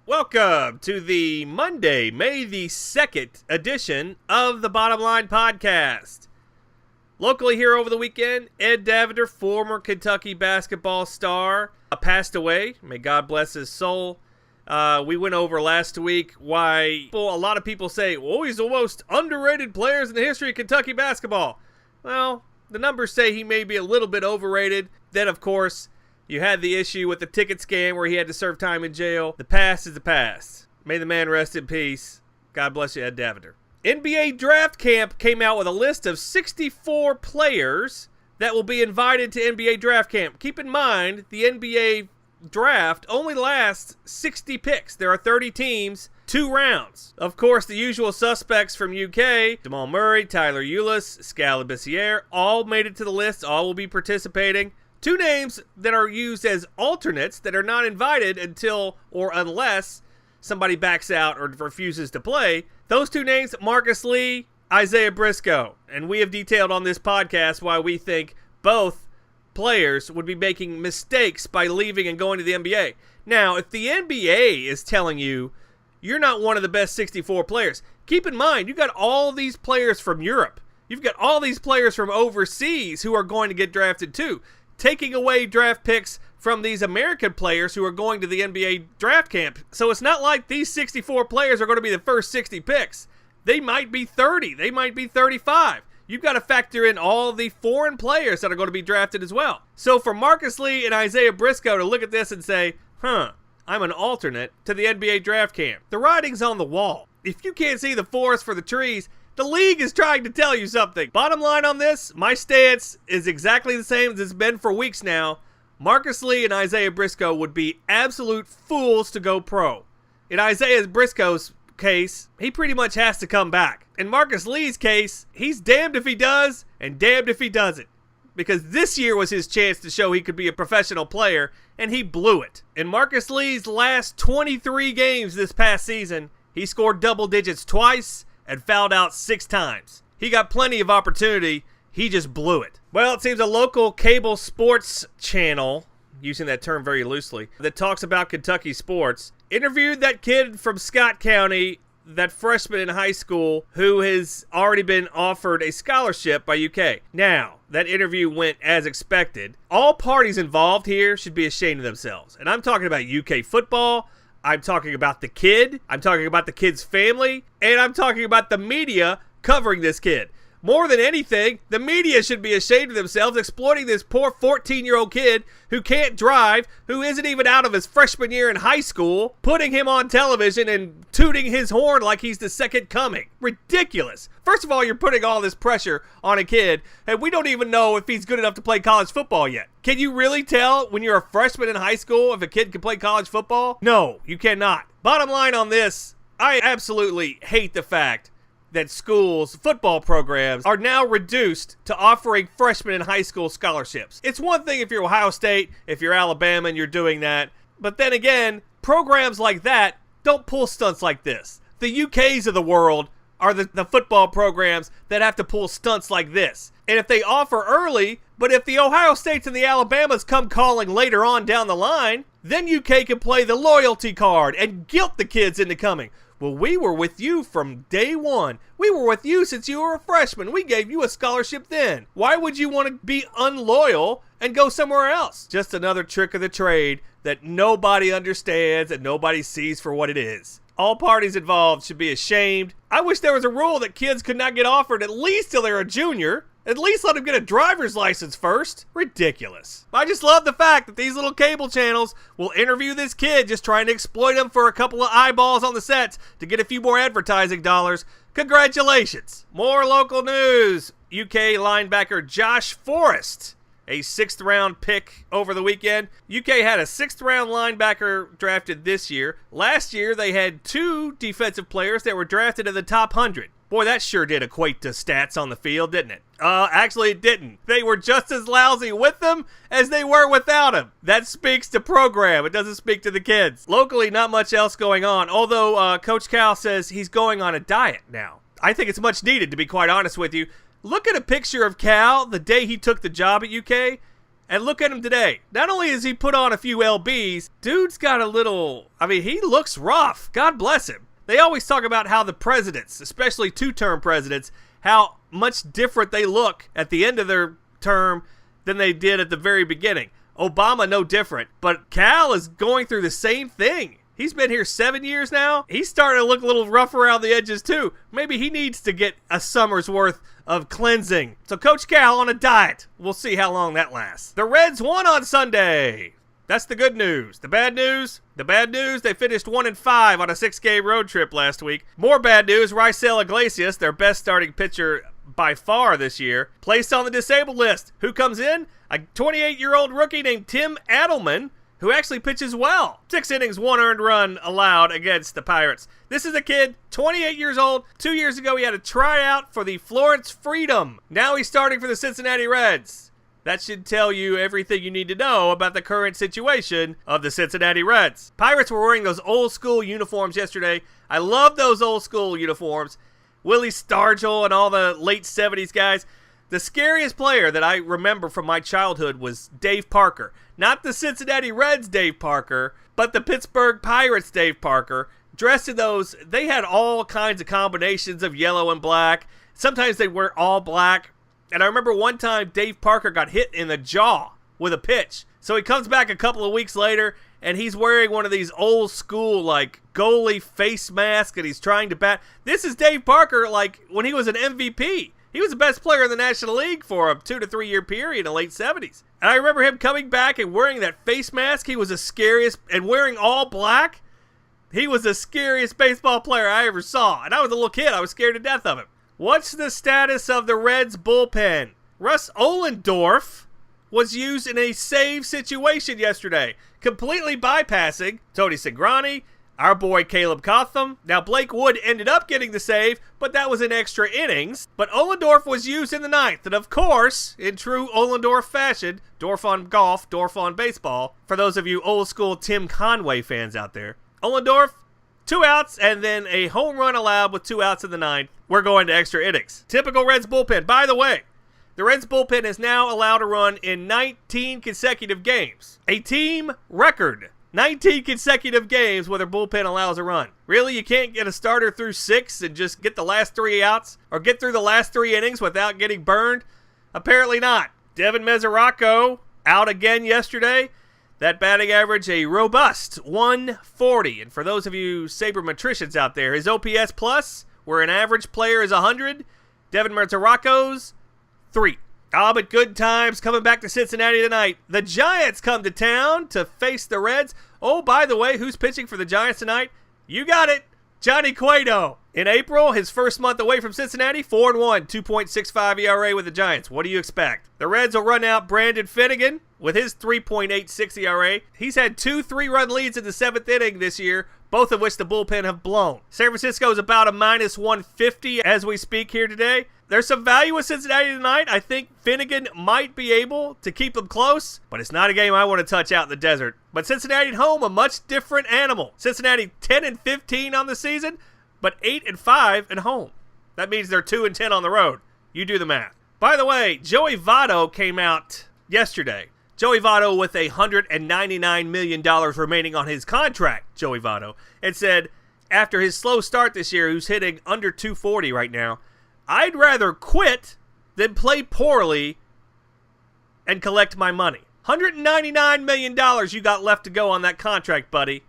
Welcome to the Monday, May the 2nd edition of the Bottom Line Podcast. Locally here over the weekend, Ed Davender, former Kentucky basketball star, passed away. May God bless his soul. We went over last week why a lot of people say, oh, he's the most underrated players in the history of Kentucky basketball. Well, the numbers say he may be a little bit overrated. Then, of course, you had the issue with the ticket scam where he had to serve time in jail. The past is the past. May the man rest in peace. God bless you, Ed Davender. NBA Draft Camp came out with a list of 64 players that will be invited to NBA Draft Camp. Keep in mind, the NBA draft only lasts 60 picks. There are 30 teams, 2 rounds. Of course, the usual suspects from UK, DeMarco Murray, Tyler Ulis, Scalabissiere, all made it to the list. All will be participating. 2 names that are used as alternates that are not invited until or unless somebody backs out or refuses to play. Those 2 names, Marcus Lee, Isaiah Briscoe. And we have detailed on this podcast why we think both players would be making mistakes by leaving and going to the NBA. Now, if the NBA is telling you you're not one of the best 64 players, keep in mind, you got all these players from Europe. You've got all these players from overseas who are going to get drafted too. Taking away draft picks from these American players who are going to the NBA draft camp. So it's not like these 64 players are going to be the first 60 picks. They might be 30. They might be 35. You've got to factor in all the foreign players that are going to be drafted as well. So for Marcus Lee and Isaiah Briscoe to look at this and say, I'm an alternate to the NBA draft camp. The writing's on the wall. If you can't see the forest for the trees, the league is trying to tell you something. Bottom line on this, my stance is exactly the same as it's been for weeks now. Marcus Lee and Isaiah Briscoe would be absolute fools to go pro. In Isaiah Briscoe's case, he pretty much has to come back. In Marcus Lee's case, he's damned if he does and damned if he doesn't. Because this year was his chance to show he could be a professional player, and he blew it. In Marcus Lee's last 23 games this past season, he scored double digits twice and fouled out 6 times. He got plenty of opportunity. He just blew it. Well, it seems a local cable sports channel, using that term very loosely, that talks about Kentucky sports, interviewed that kid from Scott County, that freshman in high school, who has already been offered a scholarship by UK. Now, that interview went as expected. All parties involved here should be ashamed of themselves. And I'm talking about UK football, I'm talking about the kid, I'm talking about the kid's family, and I'm talking about the media covering this kid. More than anything, the media should be ashamed of themselves exploiting this poor 14-year-old kid who can't drive, who isn't even out of his freshman year in high school, putting him on television and tooting his horn like he's the second coming. Ridiculous. First of all, you're putting all this pressure on a kid, and we don't even know if he's good enough to play college football yet. Can you really tell when you're a freshman in high school if a kid can play college football? No, you cannot. Bottom line on this, I absolutely hate the fact that schools' football programs are now reduced to offering freshmen in high school scholarships. It's one thing if you're Ohio State, if you're Alabama and you're doing that, but then again, programs like that don't pull stunts like this. The UKs of the world are the football programs that have to pull stunts like this. And if they offer early, but if the Ohio States and the Alabamas come calling later on down the line, then UK can play the loyalty card and guilt the kids into coming. Well, we were with you from day one. We were with you since you were a freshman. We gave you a scholarship then. Why would you want to be unloyal and go somewhere else? Just another trick of the trade that nobody understands and nobody sees for what it is. All parties involved should be ashamed. I wish there was a rule that kids could not get offered at least till they're a junior. At least let them get a driver's license first. Ridiculous. I just love the fact that these little cable channels will interview this kid just trying to exploit him for a couple of eyeballs on the sets to get a few more advertising dollars. Congratulations. More local news. UK linebacker Josh Forrest, a 6th round pick over the weekend. UK had a 6th round linebacker drafted this year. Last year they had 2 defensive players that were drafted in the top 100. Boy, that sure did equate to stats on the field, didn't it? Actually, it didn't. They were just as lousy with them as they were without them. That speaks to program. It doesn't speak to the kids. Locally, not much else going on, although Coach Cal says he's going on a diet now. I think it's much needed, to be quite honest with you. Look at a picture of Cal the day he took the job at UK. And look at him today. Not only has he put on a few LBs, dude's got a little, he looks rough. God bless him. They always talk about how the presidents, especially two-term presidents, how much different they look at the end of their term than they did at the very beginning. Obama, no different. But Cal is going through the same thing. He's been here 7 years now. He's starting to look a little rough around the edges, too. Maybe he needs to get a summer's worth of cleansing. So Coach Cal on a diet. We'll see how long that lasts. The Reds won on Sunday. That's the good news. The bad news? The bad news, they finished 1-5 on a 6-game road trip last week. More bad news, Raisel Iglesias, their best starting pitcher by far this year, placed on the disabled list. Who comes in? A 28-year-old rookie named Tim Adelman, who actually pitches well. 6 innings, 1 earned run allowed against the Pirates. This is a kid, 28 years old. 2 years ago, he had a tryout for the Florence Freedom. Now he's starting for the Cincinnati Reds. That should tell you everything you need to know about the current situation of the Cincinnati Reds. Pirates were wearing those old school uniforms yesterday. I love those old school uniforms. Willie Stargell and all the late 70s guys. The scariest player that I remember from my childhood was Dave Parker. Not the Cincinnati Reds Dave Parker, but the Pittsburgh Pirates Dave Parker. Dressed in those, they had all kinds of combinations of yellow and black. Sometimes they wear all black. And I remember one time Dave Parker got hit in the jaw with a pitch. So he comes back a couple of weeks later, and he's wearing one of these old school, goalie face masks, and he's trying to bat. This is Dave Parker, when he was an MVP. He was the best player in the National League for a 2 to 3 year period in the late 70s. And I remember him coming back and wearing that face mask. He was the scariest, and wearing all black. He was the scariest baseball player I ever saw. And I was a little kid. I was scared to death of him. What's the status of the Reds bullpen? Russ OhlenDorf was used in a save situation yesterday, completely bypassing Tony Cingrani, our boy Caleb Cotham. Now, Blake Wood ended up getting the save, but that was in extra innings. But OhlenDorf was used in the ninth, and of course, in true OhlenDorf fashion, Dorf on golf, Dorf on baseball, for those of you old school Tim Conway fans out there. Ohlendorf, 2 outs, and then a home run allowed with 2 outs in the ninth. We're going to extra innings. Typical Reds bullpen. By the way, the Reds bullpen is now allowed to run in 19 consecutive games. A team record. 19 consecutive games where their bullpen allows a run. Really, you can't get a starter through 6 and just get the last 3 outs? Or get through the last 3 innings without getting burned? Apparently not. Devin Mesoraco out again yesterday. That batting average, a robust 140. And for those of you sabermetricians out there, his OPS plus, where an average player is 100, Devin Mesoraco's 3. But good times coming back to Cincinnati tonight. The Giants come to town to face the Reds. Oh, by the way, who's pitching for the Giants tonight? You got it, Johnny Cueto. In April, his first month away from Cincinnati, 4-1, 2.65 ERA with the Giants. What do you expect? The Reds will run out Brandon Finnegan with his 3.86 ERA. He's had 2 3-run leads in the 7th inning this year, both of which the bullpen have blown. San Francisco is about a minus 150 as we speak here today. There's some value with Cincinnati tonight. I think Finnegan might be able to keep them close, but it's not a game I want to touch out in the desert. But Cincinnati at home, a much different animal. Cincinnati 10-15 on the season, but 8-5 at home. That means they're 2-10 on the road. You do the math. By the way, Joey Votto came out yesterday. Joey Votto with $199 million remaining on his contract, Joey Votto, and said after his slow start this year, who's hitting under 240 right now, I'd rather quit than play poorly and collect my money. $199 million you got left to go on that contract, buddy.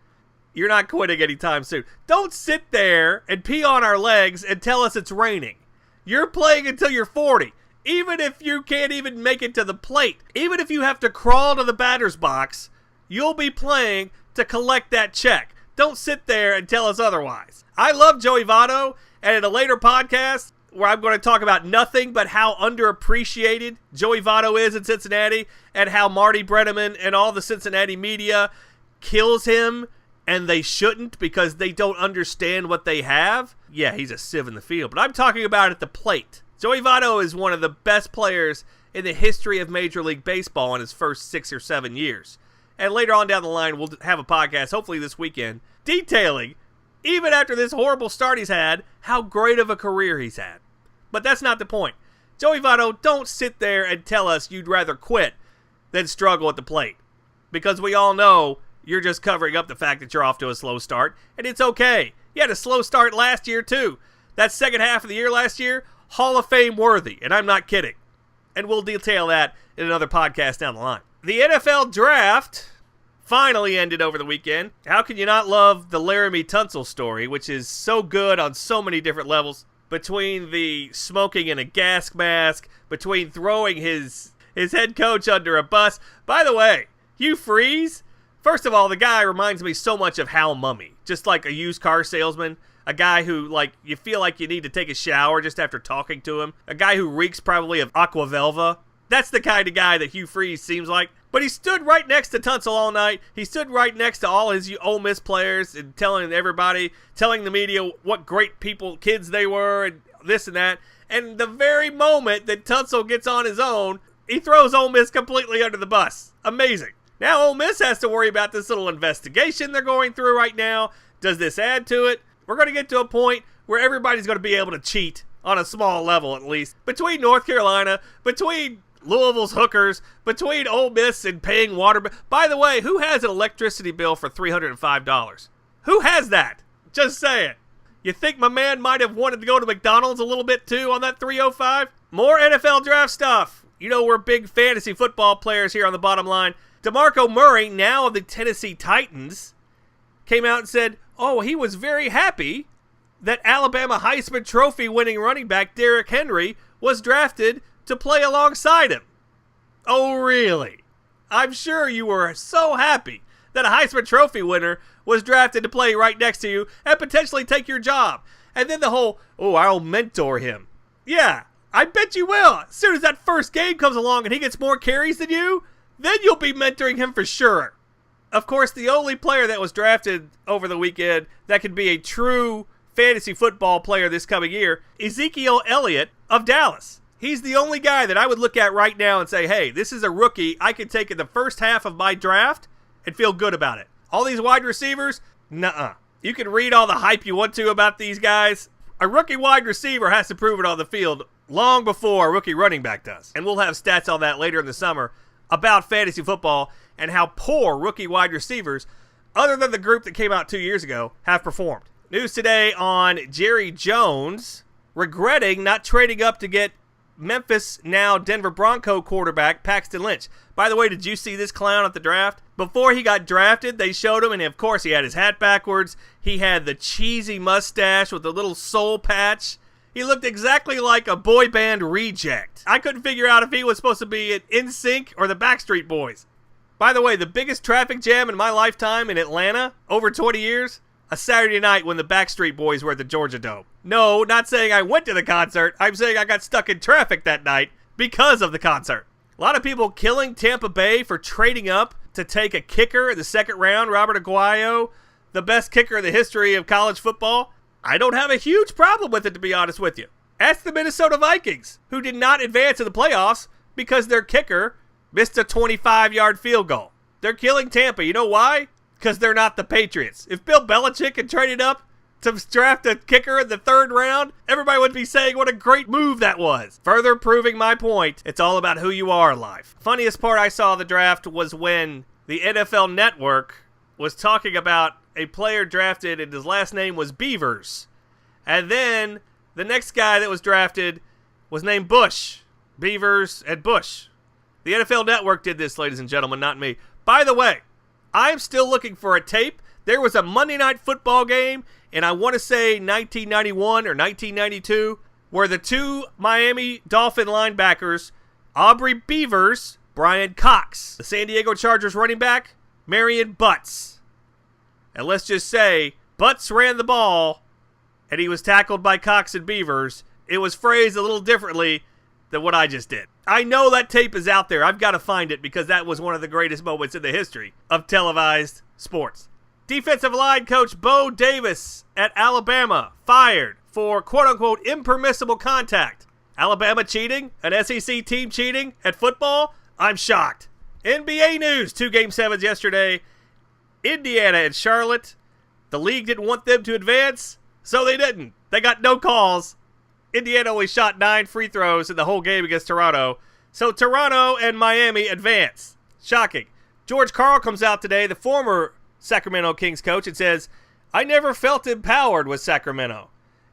You're not quitting anytime soon. Don't sit there and pee on our legs and tell us it's raining. You're playing until you're 40. Even if you can't even make it to the plate, even if you have to crawl to the batter's box, you'll be playing to collect that check. Don't sit there and tell us otherwise. I love Joey Votto, and in a later podcast, where I'm going to talk about nothing but how underappreciated Joey Votto is in Cincinnati and how Marty Brenneman and all the Cincinnati media kills him, and they shouldn't because they don't understand what they have. Yeah, he's a sieve in the field, but I'm talking about at the plate. Joey Votto is one of the best players in the history of Major League Baseball in his first 6 or 7 years. And later on down the line, we'll have a podcast, hopefully this weekend, detailing, even after this horrible start he's had, how great of a career he's had. But that's not the point. Joey Votto, don't sit there and tell us you'd rather quit than struggle at the plate. Because we all know you're just covering up the fact that you're off to a slow start, and it's okay. You had a slow start last year, too. That second half of the year last year, Hall of Fame worthy, and I'm not kidding. And we'll detail that in another podcast down the line. The NFL draft finally ended over the weekend. How can you not love the Laramie Tunsil story, which is so good on so many different levels? Between the smoking in a gas mask, between throwing his head coach under a bus. By the way, Hugh Freeze, first of all, the guy reminds me so much of Hal Mummy. Just like a used car salesman. A guy who, like, you feel like you need to take a shower just after talking to him. A guy who reeks probably of Aquavelva. That's the kind of guy that Hugh Freeze seems like. But he stood right next to Tunsil all night. He stood right next to all his Ole Miss players and telling everybody, telling the media what great kids they were and this and that. And the very moment that Tunsil gets on his own, he throws Ole Miss completely under the bus. Amazing. Now Ole Miss has to worry about this little investigation they're going through right now. Does this add to it? We're going to get to a point where everybody's going to be able to cheat on a small level at least. Between North Carolina, between Louisville's hookers, between Ole Miss and paying water. By the way, who has an electricity bill for $305? Who has that? Just saying. You think my man might have wanted to go to McDonald's a little bit too on that 305? More NFL draft stuff. You know we're big fantasy football players here on the bottom line. DeMarco Murray, now of the Tennessee Titans, came out and said, he was very happy that Alabama Heisman Trophy winning running back Derrick Henry was drafted to play alongside him. Oh, really? I'm sure you were so happy that a Heisman Trophy winner was drafted to play right next to you and potentially take your job. And then the whole, I'll mentor him. Yeah, I bet you will. As soon as that first game comes along and he gets more carries than you, then you'll be mentoring him for sure. Of course, the only player that was drafted over the weekend that could be a true fantasy football player this coming year, Ezekiel Elliott of Dallas. He's the only guy that I would look at right now and say, hey, this is a rookie I could take in the first half of my draft and feel good about it. All these wide receivers, nuh-uh. You can read all the hype you want to about these guys. A rookie wide receiver has to prove it on the field long before a rookie running back does. And we'll have stats on that later in the summer about fantasy football and how poor rookie wide receivers, other than the group that came out 2 years ago, have performed. News today on Jerry Jones regretting not trading up to get Memphis, now Denver Bronco quarterback Paxton Lynch. By the way, did you see this clown at the draft? Before he got drafted, they showed him, and of course he had his hat backwards. He had the cheesy mustache with the little soul patch. He looked exactly like a boy band reject. I couldn't figure out if he was supposed to be an NSYNC or the Backstreet Boys. By the way, the biggest traffic jam in my lifetime in Atlanta, over 20 years, a Saturday night when the Backstreet Boys were at the Georgia Dome. No, not saying I went to the concert. I'm saying I got stuck in traffic that night because of the concert. A lot of people killing Tampa Bay for trading up to take a kicker in the second round, Robert Aguayo, the best kicker in the history of college football. I don't have a huge problem with it, to be honest with you. Ask the Minnesota Vikings, who did not advance to the playoffs because their kicker missed a 25-yard field goal. They're killing Tampa. You know why? Because they're not the Patriots. If Bill Belichick had traded up to draft a kicker in the third round, everybody would be saying what a great move that was. Further proving my point, it's all about who you are in life. Funniest part I saw of the draft was when the NFL Network was talking about a player drafted and his last name was Beavers. And then the next guy that was drafted was named Bush. Beavers and Bush. The NFL Network did this, ladies and gentlemen, not me. By the way, I'm still looking for a tape. There was a Monday Night Football game, and I want to say 1991 or 1992, where the two Miami Dolphin linebackers, Aubrey Beavers, Brian Cox, the San Diego Chargers running back, Marion Butts. And let's just say, Butts ran the ball, and he was tackled by Cox and Beavers. It was phrased a little differently than what I just did. I know that tape is out there. I've got to find it because that was one of the greatest moments in the history of televised sports. Defensive line coach Bo Davis at Alabama fired for quote-unquote impermissible contact. Alabama cheating? An SEC team cheating at football? I'm shocked. NBA news, 2 Game 7s yesterday. Indiana and Charlotte. The league didn't want them to advance, so they didn't. They got no calls. Indiana only shot 9 free throws in the whole game against Toronto. So Toronto and Miami advance. Shocking. George Karl comes out today, the former Sacramento Kings coach, and says, I never felt empowered with Sacramento.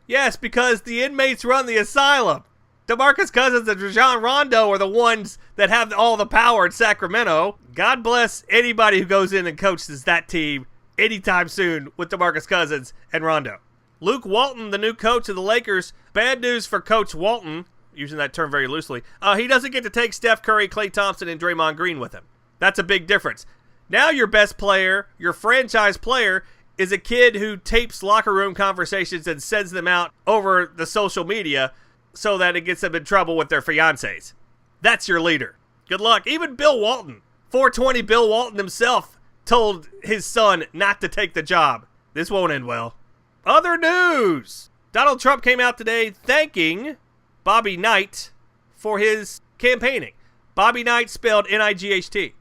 Yes, because the inmates run the asylum. DeMarcus Cousins and Rajon Rondo are the ones that have all the power in Sacramento. God bless anybody who goes in and coaches that team anytime soon with DeMarcus Cousins and Rondo. Luke Walton, the new coach of the Lakers. Bad news for Coach Walton, using that term very loosely. He doesn't get to take Steph Curry, Klay Thompson, and Draymond Green with him. That's a big difference. Now your best player, your franchise player, is a kid who tapes locker room conversations and sends them out over the social media so that it gets them in trouble with their fiancés. That's your leader. Good luck. Even Bill Walton, 420 Bill Walton himself, told his son not to take the job. This won't end well. Other news. Donald Trump came out today thanking Bobby Knight for his campaigning. Bobby Knight spelled N-I-G-H-T.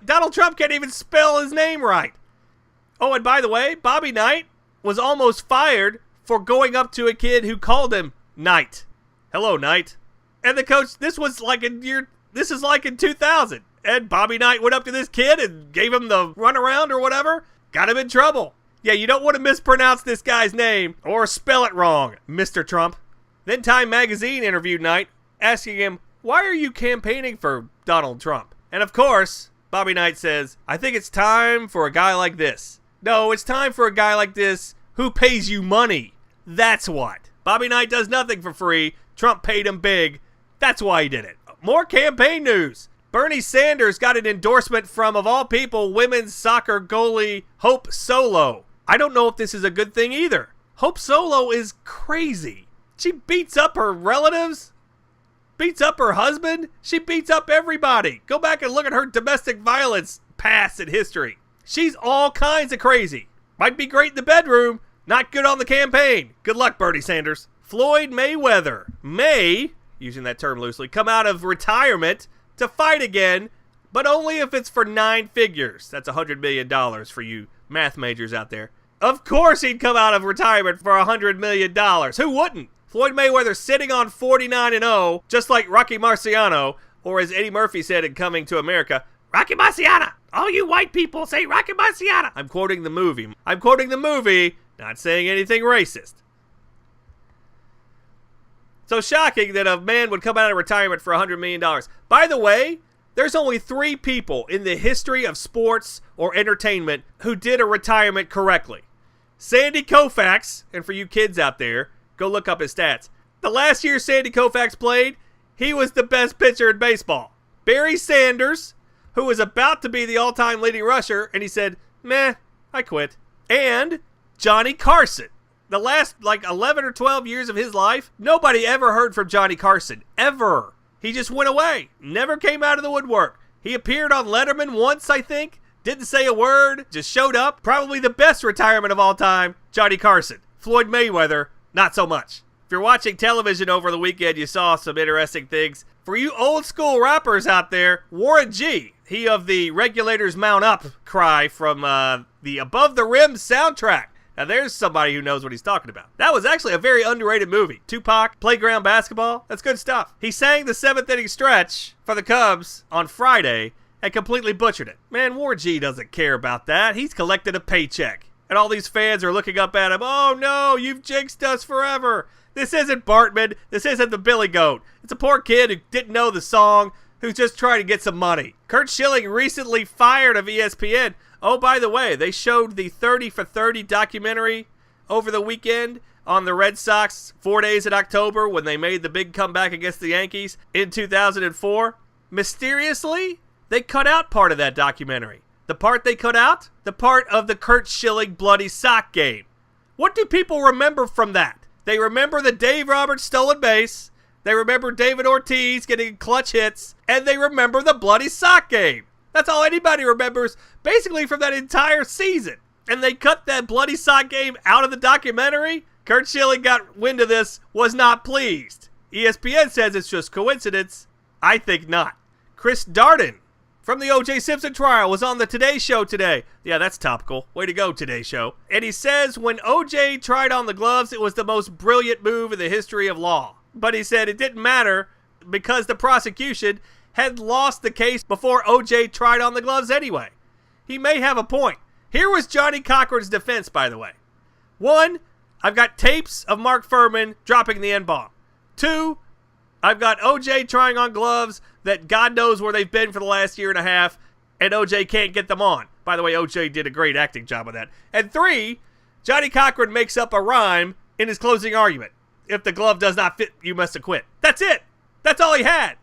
Donald Trump can't even spell his name right. Oh, and by the way, Bobby Knight was almost fired for going up to a kid who called him Knight. Hello, Knight. And the coach, this is like in 2000. And Bobby Knight went up to this kid and gave him the runaround or whatever. Got him in trouble. Yeah, you don't want to mispronounce this guy's name or spell it wrong, Mr. Trump. Then Time Magazine interviewed Knight, asking him, why are you campaigning for Donald Trump? And of course, Bobby Knight says, I think it's time for a guy like this. No, it's time for a guy like this who pays you money. That's what. Bobby Knight does nothing for free. Trump paid him big. That's why he did it. More campaign news. Bernie Sanders got an endorsement from, of all people, women's soccer goalie Hope Solo. I don't know if this is a good thing either. Hope Solo is crazy. She beats up her relatives, beats up her husband. She beats up everybody. Go back and look at her domestic violence past and history. She's all kinds of crazy. Might be great in the bedroom, not good on the campaign. Good luck, Bernie Sanders. Floyd Mayweather may, using that term loosely, come out of retirement to fight again, but only if it's for 9 figures. That's $100 million for you math majors out there. Of course he'd come out of retirement for $100 million. Who wouldn't? Floyd Mayweather sitting on 49-0, just like Rocky Marciano, or as Eddie Murphy said in Coming to America, Rocky Marciano. All you white people say Rocky Marciano. I'm quoting the movie, not saying anything racist. So shocking that a man would come out of retirement for $100 million. By the way, there's only 3 people in the history of sports or entertainment who did a retirement correctly. Sandy Koufax, and for you kids out there, go look up his stats. The last year Sandy Koufax played, he was the best pitcher in baseball. Barry Sanders, who was about to be the all-time leading rusher, and he said, meh, I quit. And Johnny Carson. The last, 11 or 12 years of his life, nobody ever heard from Johnny Carson. Ever. He just went away. Never came out of the woodwork. He appeared on Letterman once, I think. Didn't say a word. Just showed up. Probably the best retirement of all time, Johnny Carson. Floyd Mayweather, not so much. If you're watching television over the weekend, you saw some interesting things. For you old school rappers out there, Warren G., he of the Regulators Mount Up cry from the Above the Rim soundtrack. Now there's somebody who knows what he's talking about. That was actually a very underrated movie. Tupac, Playground Basketball, that's good stuff. He sang the 7th inning stretch for the Cubs on Friday and completely butchered it. Man, Warren G doesn't care about that. He's collected a paycheck. And all these fans are looking up at him. Oh no, you've jinxed us forever. This isn't Bartman. This isn't the Billy Goat. It's a poor kid who didn't know the song, who's just trying to get some money. Kurt Schilling recently fired of ESPN. Oh, by the way, they showed the 30 for 30 documentary over the weekend on the Red Sox 4 days in October when they made the big comeback against the Yankees in 2004. Mysteriously, they cut out part of that documentary. The part they cut out? The part of the Kurt Schilling bloody sock game. What do people remember from that? They remember the Dave Roberts stolen base, they remember David Ortiz getting clutch hits, and they remember the bloody sock game. That's all anybody remembers, basically, from that entire season. And they cut that bloody sock game out of the documentary. Kurt Schilling got wind of this, was not pleased. ESPN says it's just coincidence. I think not. Chris Darden from the O.J. Simpson trial was on the Today Show today. Yeah, that's topical. Way to go, Today Show. And he says when O.J. tried on the gloves, it was the most brilliant move in the history of law. But he said it didn't matter because the prosecution had lost the case before OJ tried on the gloves anyway. He may have a point. Here was Johnny Cochran's defense, by the way. 1, I've got tapes of Mark Furman dropping the N-bomb. 2, I've got OJ trying on gloves that God knows where they've been for the last year and a half, and OJ can't get them on. By the way, OJ did a great acting job of that. And 3, Johnny Cochran makes up a rhyme in his closing argument. If the glove does not fit, you must acquit. That's it. That's all he had.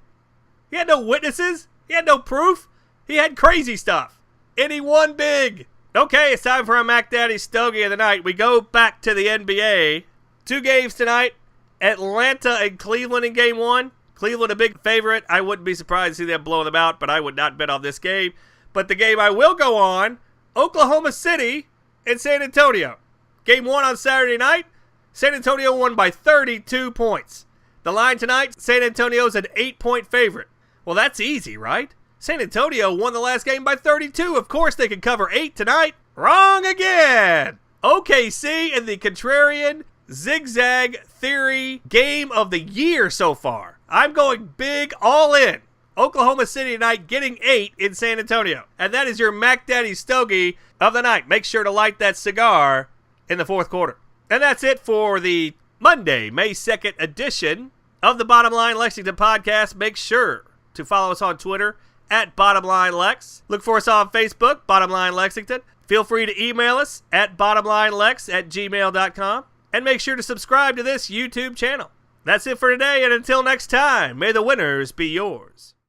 He had no witnesses. He had no proof. He had crazy stuff. And he won big. Okay, it's time for our Mac Daddy Stogie of the night. We go back to the NBA. 2 games tonight. Atlanta and Cleveland in game 1. Cleveland a big favorite. I wouldn't be surprised to see them blow them out, but I would not bet on this game. But the game I will go on, Oklahoma City and San Antonio. Game 1 on Saturday night. San Antonio won by 32 points. The line tonight, San Antonio's an 8-point favorite. Well, that's easy, right? San Antonio won the last game by 32. Of course they could cover 8 tonight. Wrong again! OKC and the contrarian zigzag theory game of the year so far. I'm going big all in. Oklahoma City tonight getting 8 in San Antonio. And that is your Mac Daddy Stogie of the night. Make sure to light that cigar in the fourth quarter. And that's it for the Monday, May 2nd edition of the Bottom Line Lexington podcast. Make sure to follow us on Twitter at BottomLineLex. Look for us on Facebook, Bottom Line Lexington. Feel free to email us at bottomlinelex@gmail.com. And make sure to subscribe to this YouTube channel. That's it for today, and until next time, may the winners be yours.